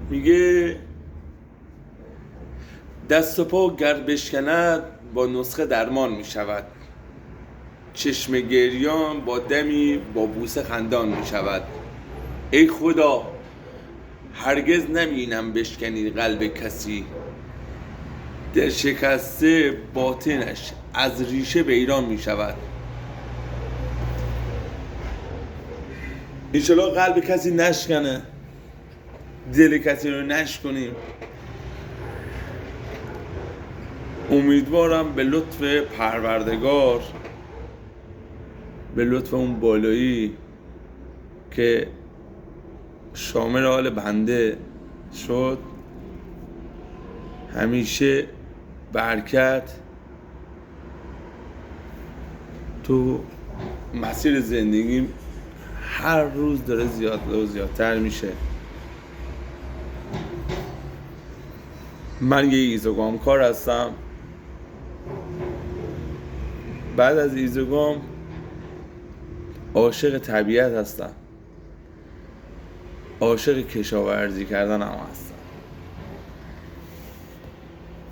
میگه دست و پا گر بشکند با نسخه درمان میشود، چشم گریان با دمی با بوسه خندان میشود. ای خدا هرگز نمینم بشکنی قلب کسی، دل شکسته باطنش از ریشه ویران میشود. انشالله قلب کسی نشکنه، دل کسی رو نشکنیم. امیدوارم به لطف پروردگار، به لطف اون بالایی که شامل حال بنده شد، همیشه برکت تو مسیر زندگیم هر روز داره زیادتر میشه. من یه ایزوگام کار هستم. بعد از ایزوگام عاشق طبیعت هستم، عاشق کشاورزی کردن هم هستم.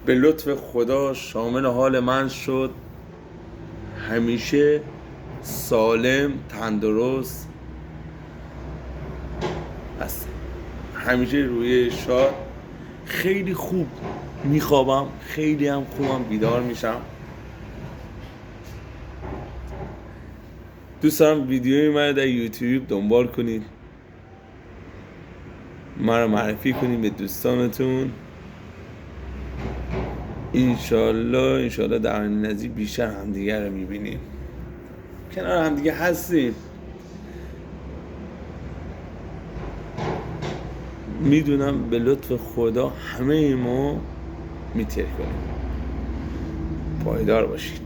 به لطف خدا شامل حال من شد، همیشه سالم تندرست هستم، همیشه روی شاد، خیلی خوب میخوابم، خیلی هم خوبم بیدار میشم. دوست دارم ویدیوی من در یوتیوب دنبال کنید، من رو معرفی کنید به دوستانتون. انشالله در این نزدیک بیشتر همدیگه رو میبینیم، کنار همدیگه هستیم. میدونم به لطف خدا همه ما میتر کنیم. پایدار باشید.